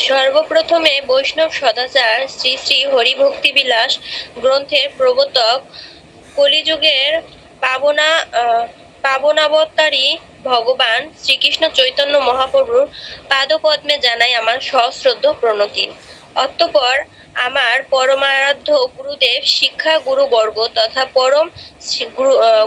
সর্বপ্রথমে বৈষ্ণব সদাচার শ্রী শ্রী হরিভক্তিবিলাস গ্রন্থের প্রবর্তক কলিযুগের পাবনা পাবনাবতারী ভগবান শ্রীকৃষ্ণ চৈতন্য মহাপ্রভুর পাদপদ্মে জানাই আমার সশ্রদ্ধ প্রণতি। অতঃপর আমার পরমারাধ্য গুরুদেব শিক্ষা গুরুবর্গ তথা পরম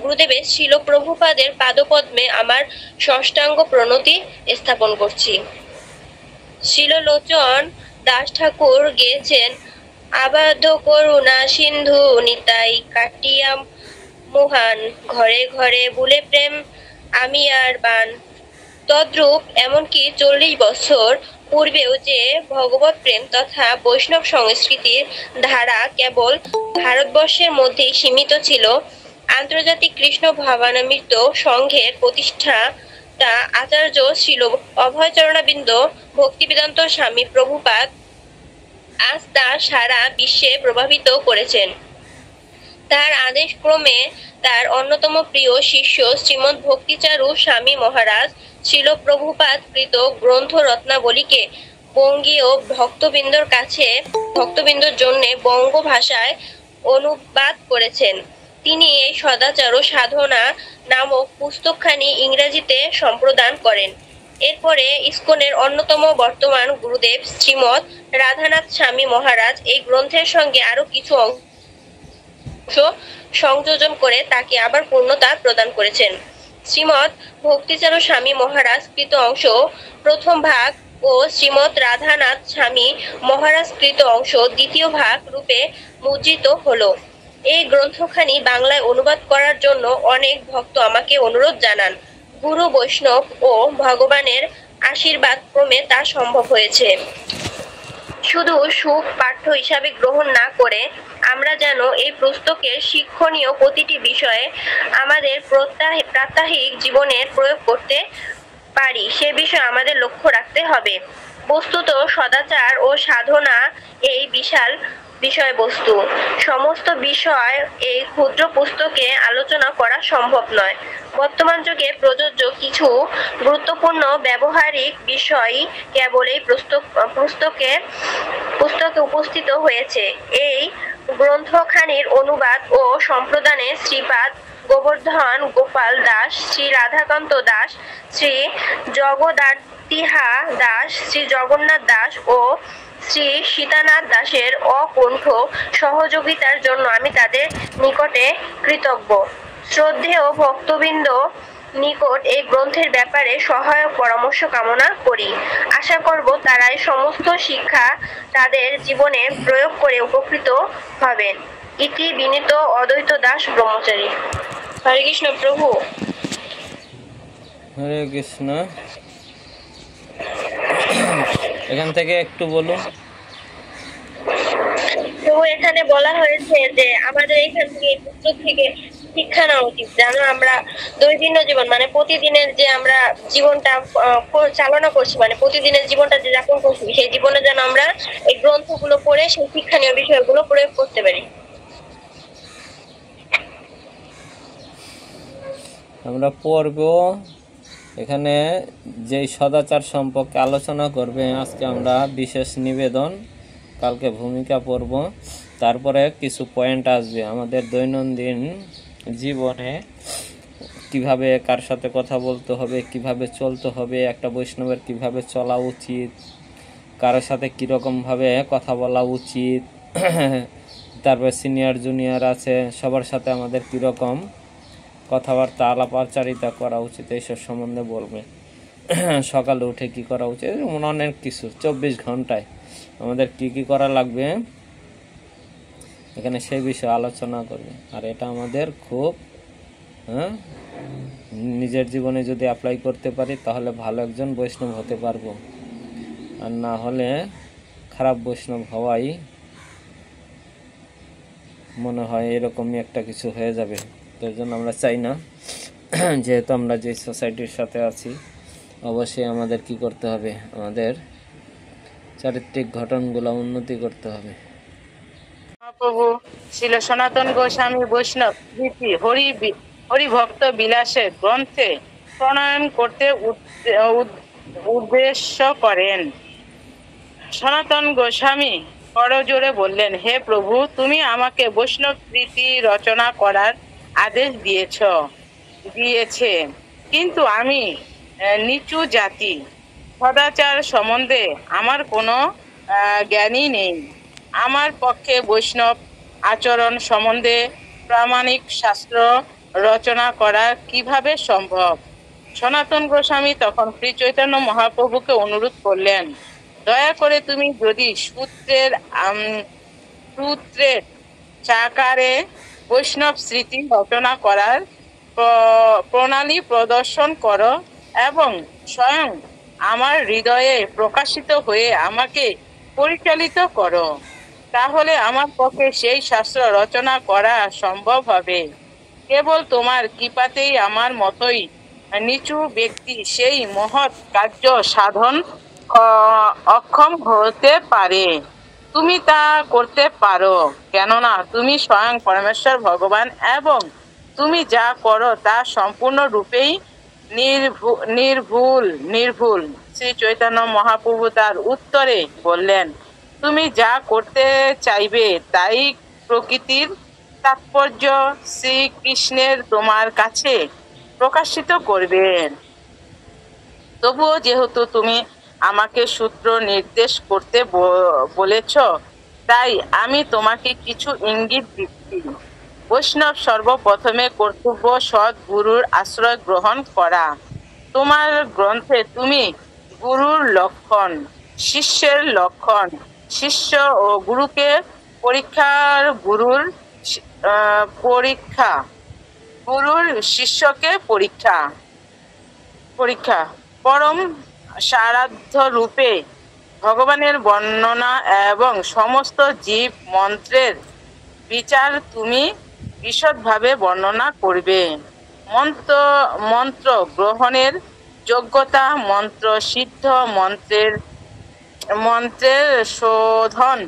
গুরুদেবের শিল প্রভুপাদের পাদপদ্মে আমার ষষ্ঠাঙ্গ প্রণতি স্থাপন করছি। শিললোচন দাস ঠাকুর গেয়েছেন, আবাধ্য করুণা সিন্ধু নিতাই কাটিয়া মুহান, ঘরে ঘরে বুলে প্রেম আমি আর বান। তদ্রূপ এমনকি 40 বছর পূর্বেও যে ভগবত প্রেম তথা বৈষ্ণব সংস্কৃতির ধারা কেবল ভারতবর্ষের মধ্যেই সীমিত ছিল, আন্তর্জাতিক কৃষ্ণ ভাবানামৃত সংঘের প্রতিষ্ঠাতা আচার্য শ্রীল অভয়চরণাবিন্দ ভক্তিবেদান্ত স্বামী প্রভুপাদ আজ তা সারা বিশ্বে প্রভাবিত করেছেন। তার আদেশ ক্রমে তার অন্যতম প্রিয় শিষ্য শ্রীমৎ ভক্তিচারু স্বামী মহারাজ শিল প্রভুপাদ কৃত গ্রন্থ রত্নাবলীকে বঙ্গীয় ভক্তবৃন্দর জন্য বঙ্গ ভাষায় অনুবাদ করেছেন। তিনি এই সদাচার ও সাধনা নামক পুস্তকখানি ইংরেজিতে সম্প্রদান করেন। এরপরে ইসকনের অন্যতম বর্তমান গুরুদেব শ্রীমৎ রাধানাথ স্বামী মহারাজ এই গ্রন্থের সঙ্গে আরো কিছু অংশ সংযোজন করে তাকে আবার পূর্ণতা প্রদান করেছেন। শ্রীমৎ ভক্তিচারু স্বামী মহারাজ কৃত অংশ প্রথম ভাগ ও শ্রীমৎ রাধানাথ স্বামী মহারাজ কৃত অংশ দ্বিতীয় ভাগ রূপে মুদ্রিত হলো। এই গ্রন্থখানি বাংলায় অনুবাদ করার জন্য অনেক ভক্ত আমাকে অনুরোধ জানান। গুরু বৈষ্ণব ও ভগবানের আশীর্বাদ ক্রমে তা সম্ভব হয়েছে। শুধু সুখ পাঠ্য হিসাবে গ্রহণ না করে আমরা যেন এই পুস্তকের শিক্ষণীয় প্রতিটি বিষয়ে আমাদের প্রাত্যহিক জীবনের প্রয়োগ করতে পারি সে বিষয়ে আমাদের লক্ষ্য রাখতে হবে। বস্তুত সদাচার ও সাধনা এই বিশাল বিষয়বস্তু। সমস্ত বিষয় এই ক্ষুদ্র পুস্তকে আলোচনা করা সম্ভব নয়। বর্তমান যুগে প্রযোজ্য কিছু গুরুত্বপূর্ণ ব্যবহারিক বিষয় কেবল এই পুস্তকে উপস্থিত হয়েছে। এই গ্রন্থখানির অনুবাদ ও সম্প্রদানে শ্রীপাদ গোবর্ধন গোপাল দাস, শ্রী রাধাকান্ত দাস, শ্রী জগদাতিহা দাস, শ্রী জগন্নাথ দাস ও শ্রী সীতানাথ দাসের অকুণ্ঠ সহযোগিতার জন্য আমি তাদের নিকটে কৃতজ্ঞ। শ্রদ্ধেয় ভক্তবৃন্দ নিকট এই গ্রন্থের ব্যাপারে সহায়ক পরামর্শ কামনা করি। আশা করব তারা এই সমস্ত শিক্ষা তাদের জীবনে প্রয়োগ করে উপকৃত হবেন। ইতি বিনীত অদ্বৈত দাস ব্রহ্মচারী। হরে কৃষ্ণ প্রভু। হরে কৃষ্ণ। এখান থেকে একটু বলুন। প্রভু, এখানে বলা হয়েছে যে আমাদের এখান থেকে এই পুস্তক থেকে শিক্ষা নেওয়া উচিত, যেন আমরা দৈনন্দিন জীবন মানে প্রতিদিনের যে আমরা জীবনটা চালনা করছি, মানে প্রতিদিনের জীবনটা যে যাপন করছি, সেই জীবনে যেন আমরা এই গ্রন্থগুলো পড়ে সেই শিক্ষণীয় বিষয়গুলো প্রয়োগ করতে পারি। আমরা পড়ব এখানে যে সদাচার সম্পর্কে আলোচনা করবে। আজকে আমরা বিশেষ নিবেদন, কালকে ভূমিকা পড়ব, তারপরে কিছু পয়েন্ট আসবে আমাদের দৈনন্দিন জীবনে কিভাবে কার সাথে কথা বলতে হবে, কিভাবে চলতে হবে, একটা বৈষ্ণবের কিভাবে চলা উচিত, কারোর সাথে কীরকমভাবে কথা বলা উচিত, তারপরে সিনিয়র জুনিয়র আছে সবার সাথে আমাদের কীরকম কথাবার্তা আলাপচারিতা করা উচিত, এইসব সম্বন্ধে বলবে। সকালে উঠে কি করা উচিত, অনেক কিছু 24 ঘন্টায় আমাদের কি কি করা লাগবে এখানে সেই বিষয়ে আলোচনা করবে। আর এটা আমাদের খুব নিজের জীবনে যদি অ্যাপ্লাই করতে পারি তাহলে ভালো একজন বৈষ্ণব হতে পারবো, আর না হলে খারাপ বৈষ্ণব হওয়াই মনে হয় এরকমই একটা কিছু হয়ে যাবে। তার জন্য আমরা চাই না। যেহেতু আমরা যে সোসাইটির সাথে আছি, অবশ্যই আমাদের কি করতে হবে, আমাদের চারিত্রিক ঘটনগুলো উন্নতি করতে হবে। মহাপ্রভু শ্রীল সনাতন গোস্বামী বৈষ্ণব রীতি হরি ভক্ত বিলাসের গ্রন্থে প্রণয়ন করতে উদ্দেশ্য করেন। সনাতন গোস্বামী করজোড়ে বললেন, হে প্রভু, তুমি আমাকে বৈষ্ণব রীতি রচনা করার আদেশ দিয়েছে, কিন্তু আমি নিচু জাতি, সদাচার সম্বন্ধে আমার কোনো জ্ঞানই নেই। আমার পক্ষে বৈষ্ণব আচরণ সম্বন্ধে প্রামাণিক শাস্ত্র রচনা করা কিভাবে সম্ভব? সনাতন গোস্বামী তখন শ্রী চৈতন্য মহাপ্রভুকে অনুরোধ করলেন, দয়া করে তুমি যদি সূত্রের চাকারে বৈষ্ণব স্মৃতি রচনা করার প্রণালী প্রদর্শন করো এবং স্বয়ং আমার হৃদয়ে প্রকাশিত হয়ে আমাকে পরিচালিত করো, তাহলে আমার পক্ষে সেই শাস্ত্র রচনা করা সম্ভব হবে। কেবল তোমার কৃপাতেই আমার মতোই নিচু ব্যক্তি সেই মহৎ কার্য সাধন অক্ষম হতে পারে। তুমি তা করতে পারো, কেননা তুমি স্বয়ং পরমেশ্বর ভগবান এবং তুমি যা করো তা সম্পূর্ণ রূপেই নির্ভুল। শ্রী চৈতন্য মহাপ্রভু তার উত্তরে বললেন, তুমি যা করতে চাইবে তাই প্রকৃতির তাৎপর্য শ্রীকৃষ্ণের তোমার কাছে প্রকাশিত করবেন। তবুও যেহেতু তুমি আমাকে সূত্র নির্দেশ করতে বলেছ, তাই আমি তোমাকে কিছু ইঙ্গিত দিচ্ছি। বৈষ্ণব সর্বপ্রথমে কর্তব্য সৎ গুরুর আশ্রয় গ্রহণ করা। তোমার গ্রন্থে তুমি গুরুর লক্ষণ, শিষ্যের লক্ষণ, শিষ্য ও গুরুকে গুরুর শিষ্যকে পরীক্ষা পরম সারাধ্য রূপে ভগবানের বর্ণনা এবং সমস্ত জীব মন্ত্রের বিচার তুমি বিশদভাবে বর্ণনা করবে। মন্ত্র গ্রহণের যোগ্যতা, মন্ত্র সিদ্ধ, মন্ত্রের শোধন,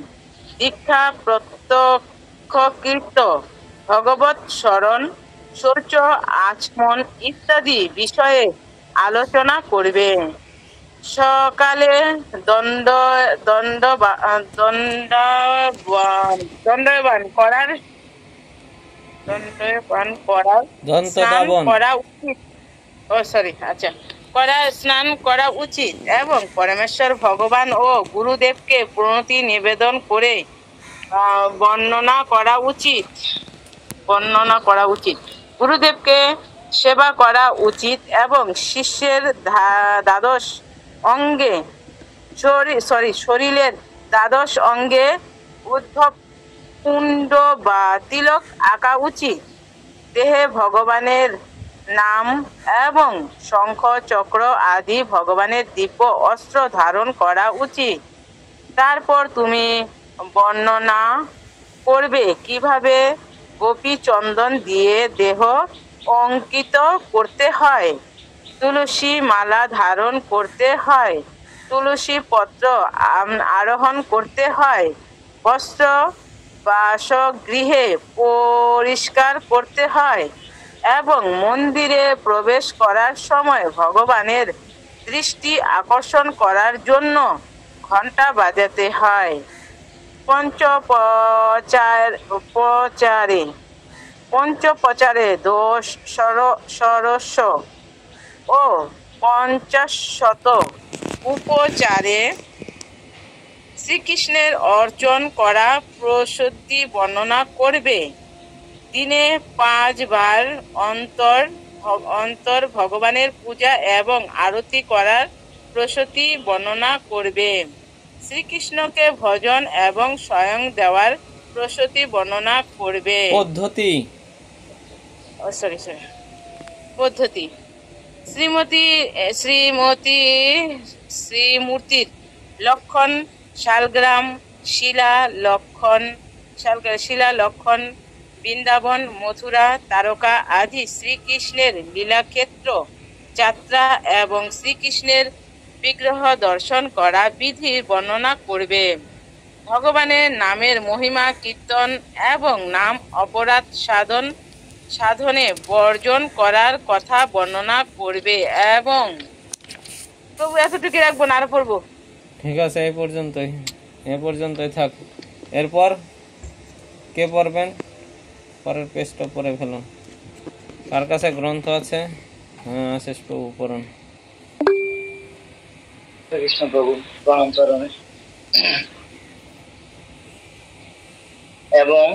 দীক্ষা, প্রত্যক্ষকৃত ভগবৎ স্মরণ, শৌচ, আচমন ইত্যাদি বিষয়ে আলোচনা করবে। সকালে দণ্ডবান করার স্নান করা উচিত এবং পরমেশ্বর ভগবান ও গুরুদেবকে প্রণতি নিবেদন করে বর্ণনা করা উচিত। গুরুদেবকে সেবা করা উচিত এবং শিষ্যের শরীরের দ্বাদশ অঙ্গে উদ্ধব কুণ্ড বা তিলক আঁকা উচিত। দেহে ভগবানের নাম এবং শঙ্খ চক্র আদি ভগবানের দিব্য অস্ত্র ধারণ করা উচিত। তারপর তুমি বর্ণনা করবে কিভাবে গোপী চন্দন দিয়ে দেহ অঙ্কিত করতে হয়, তুলসী মালা ধারণ করতে হয়, তুলসী পত্র আরোহণ করতে হয়, বস্ত্র বাসগৃহে পরিষ্কার করতে হয় এবং মন্দিরে প্রবেশ করার সময় ভগবানের দৃষ্টি আকর্ষণ করার জন্য ঘণ্টা বাজাতে হয়। পঞ্চপ্রচারে দোষ সরস্য ও পঞ্চাশত উপচারে শ্রীকৃষ্ণের অর্চন করা প্রসিদ্ধি বর্ণনা করবে। দিনে 5 বার অন্তর ভগবানের পূজা এবং আরতি করার প্রসিদ্ধি বর্ণনা করবে। শ্রীকৃষ্ণকে ভজন এবং স্বয়ং দেওয়ার প্রসিদ্ধি বর্ণনা করবে। পদ্ধতি শ্রীমূর্তির লক্ষণ, শালগ্রাম, শিলা লক্ষণ, বৃন্দাবন, মথুরা, তারকা আদি শ্রীকৃষ্ণের লীলাক্ষেত্র যাত্রা এবং শ্রীকৃষ্ণের বিগ্রহ দর্শন করা বিধির বর্ণনা করবে। ভগবানের নামের মহিমা কীর্তন এবং নাম অপরাধ সাধনে বর্জন করার কথা বর্ণনা করবে। এবং প্রভু এতটুকু রাখবো না, আরো পড়বো। ঠিক আছে, এই পর্যন্তই থাক। এরপর কে পড়বেন? পরের পেজটা পড়ে ফেলুন। কার কাছে গ্রন্থ আছে? হ্যাঁ, আশিস প্রভু পড়ুন। কৃষ্ণ প্রভু প্রণাম চরণে। এবং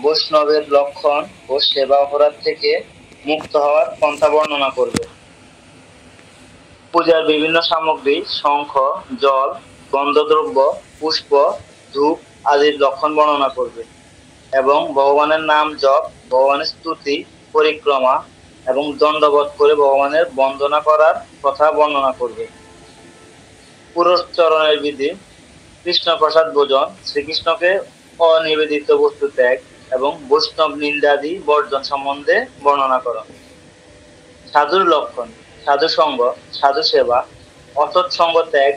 বৈষ্ণবের লক্ষণ ও সেবা অপরাধ থেকে মুক্ত হওয়ার পন্থা বর্ণনা করবে। পূজার বিভিন্ন সামগ্রী শঙ্খ, জল, গন্ধদ্রব্য, পুষ্প, ধূপ আদির লক্ষণ বর্ণনা করবে এবং ভগবানের নাম জপ, ভগবানের স্তুতি, পরিক্রমা এবং দণ্ডবোধ করে ভগবানের বন্দনা করার কথা বর্ণনা করবে। পুরস্চরণের বিধি, কৃষ্ণ প্রসাদ ভোজন, শ্রীকৃষ্ণকে অনিবেদিত বস্তু ত্যাগ এবং বৈষ্ণব নিন্দাদি বর্জন সম্বন্ধে বর্ণনা করো। সাধুর লক্ষণ, সাধু সঙ্গ, সাধু সেবা, অসৎ সঙ্গ ত্যাগ,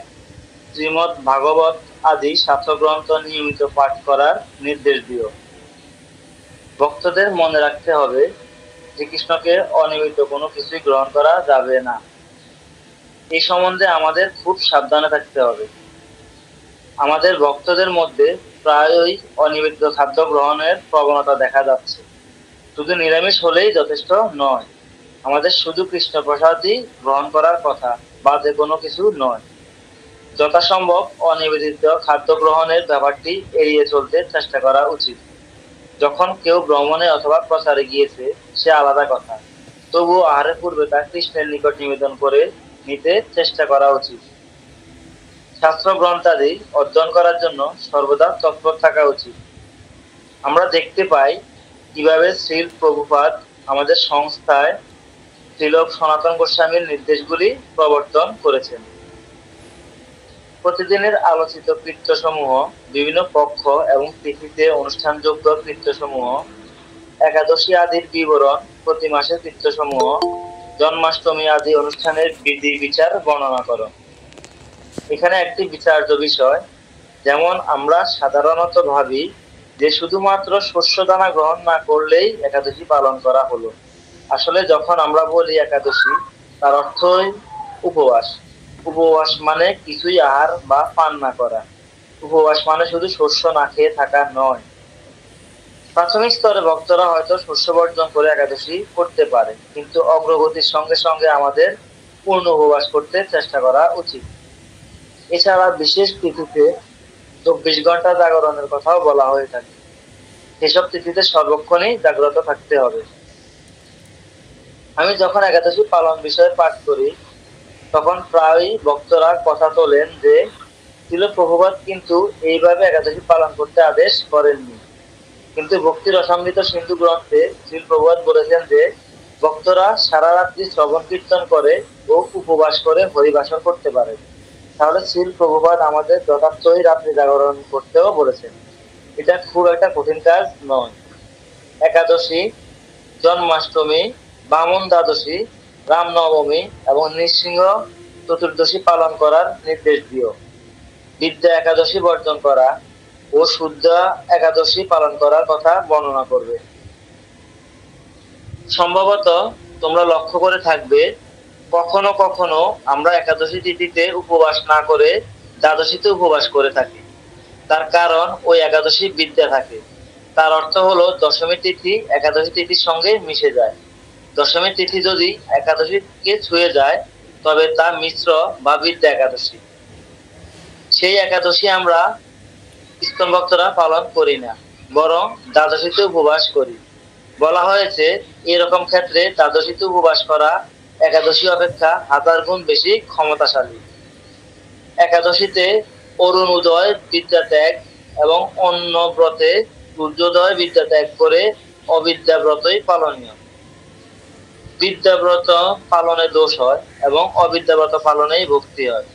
শ্রীমদ্ ভাগবত আদি শাস্ত্রগ্রন্থ নিয়মিত পাঠ করার নির্দেশ দিও। ভক্তদের মনে রাখতে হবে শ্রীকৃষ্ণকে অনিয়মিত কোনো কিছুই গ্রহণ করা যাবে না। এই সম্বন্ধে আমাদের খুব সাবধানে থাকতে হবে। আমাদের ভক্তদের মধ্যে প্রায়ই অনিয়মিত খাদ্য গ্রহণের প্রবণতা দেখা যাচ্ছে। শুধু নিরামিষ হলেই যথেষ্ট নয়, আমাদের শুধু কৃষ্ণ প্রসাদই গ্রহণ করার কথা, বাজে কোনো কিছু নয়। যথাসম্ভব অনিবেদিত খাদ্য গ্রহণের ব্যাপারটি এড়িয়ে চলতে চেষ্টা করা উচিত। যখন কেউ ভ্রমণে অথবা প্রচারে গিয়েছে সে আলাদা কথা, তবুও আহারের পূর্বে তা কৃষ্ণের নিকট নিবেদন করে নিতে চেষ্টা করা উচিত। শাস্ত্র গ্রন্থাদি অর্জন করার জন্য সর্বদা তৎপর থাকা উচিত। আমরা দেখতে পাই কিভাবে শ্রীল প্রভুপাদ আমাদের সংস্থায় শ্রীল সনাতন গোস্বামীর নির্দেশগুলি প্রবর্তন করেছেন। প্রতিদিনের আলোচিত কীর্তসমূহ, বিভিন্ন পক্ষ এবং তিথিতে অনুষ্ঠানযোগ্য কীর্তসমূহ, একাদশী আদির বিবরণ, প্রতি মাসের কীর্তসমূহ, জন্মাষ্টমী আদি অনুষ্ঠানের বিধি বিচার বর্ণনা করো। এখানে একটি বিচার্য বিষয়, যেমন আমরা সাধারণত ভাবি যে শুধুমাত্র শস্য দানা গ্রহণ না করলেই একাদশী পালন করা হলো। আসলে যখন আমরা বলি একাদশী, তার অর্থই উপবাস। উপবাস মানে কিছুই আহার বা পান না করা। উপবাস মানে শুধু শস্য না খেয়ে থাকা নয়। প্রাথমিক স্তরে ভক্তরা হয়তো শস্য বর্জন করে একাদশী করতে পারে, কিন্তু অগ্রগতির সঙ্গে সঙ্গে আমাদের পূর্ণ উপবাস করতে চেষ্টা করা উচিত। এছাড়া বিশেষ তিথিতে 24 ঘন্টা জাগরণের কথাও বলা হয়ে থাকে। সেসব তিথিতে সর্বক্ষণই জাগ্রত থাকতে হবে। আমি যখন একাদশী পালন বিষয়ে পাঠ করি তখন প্রায়ই ভক্তরা কথা তোলেন যে শ্রীল প্রভুপাদ কিন্তু এইভাবে একাদশী পালন করতে আদেশ করেননি। কিন্তু ভক্তি রসামৃত সিন্ধু গ্রন্থে শ্রীল প্রভুপাদ বলেছেন যে ভক্তরা সারা রাত্রি শ্রবণ কীর্তন করে ও উপবাস করে হরিবাসর করতে পারে। তাহলে শ্রীল প্রভুপাদ আমাদের যথার্থই রাত্রি জাগরণ করতেও বলেছেন। এটা খুব একটা কঠিন কাজ নয়। একাদশী, জন্মাষ্টমী, বামন দ্বাদশী, রামনবমী এবং নৃসিংহ চতুর্দশী পালন করার নির্দেশ দিও। বিদ্যা একাদশী বর্জন করা ও শুদ্ধ একাদশী পালন করার কথা বর্ণনা করবে। সম্ভবত তোমরা লক্ষ্য করে থাকবে কখনো কখনো আমরা একাদশী তিথিতে উপবাস না করে দ্বাদশীতে উপবাস করে থাকি। তার কারণ ওই একাদশী বিদ্যা থাকে। তার অর্থ হলো দশমী তিথি একাদশী তিথির সঙ্গে মিশে যায়। দশমী তিথি যদি একাদশীকে ছুঁয়ে যায় তবে তা মিশ্র বা বিদ্যা একাদশী। সেই একাদশী আমরা ইসকন ভক্তরা পালন করি না, বরং দ্বাদশীতে উপবাস করি। বলা হয়েছে এরকম ক্ষেত্রে দ্বাদশীতে উপবাস করা একাদশী অপেক্ষা 1000 গুণ বেশি ক্ষমতাশালী। একাদশীতে অরুণ উদয় বিদ্যা ত্যাগ এবং অন্য ব্রতে সূর্যোদয় বিদ্যা ত্যাগ করে অবিদ্যা ব্রতই পালনীয়। বিদ্যাব্রত পালনে দোষ হয় এবং অবিদ্যাব্রত পালনেই ভক্তি হয়।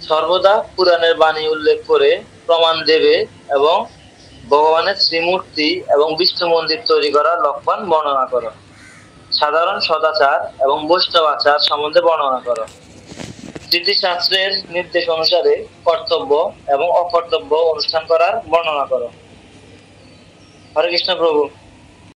সর্বদা পুরাণের বাণী উল্লেখ করে প্রমাণ দেবে এবং ভগবানের শ্রীমূর্তি এবং বিষ্ণু মন্দির তৈরি করার লক্ষণ বর্ণনা করো। সাধারণ সদাচার এবং বৈষ্ণবাচার সম্বন্ধে বর্ণনা করো। স্মৃতিশাস্ত্রের নির্দেশ অনুসারে কর্তব্য এবং অকর্তব্য অনুষ্ঠান করার বর্ণনা করো। হরে কৃষ্ণ প্রভু।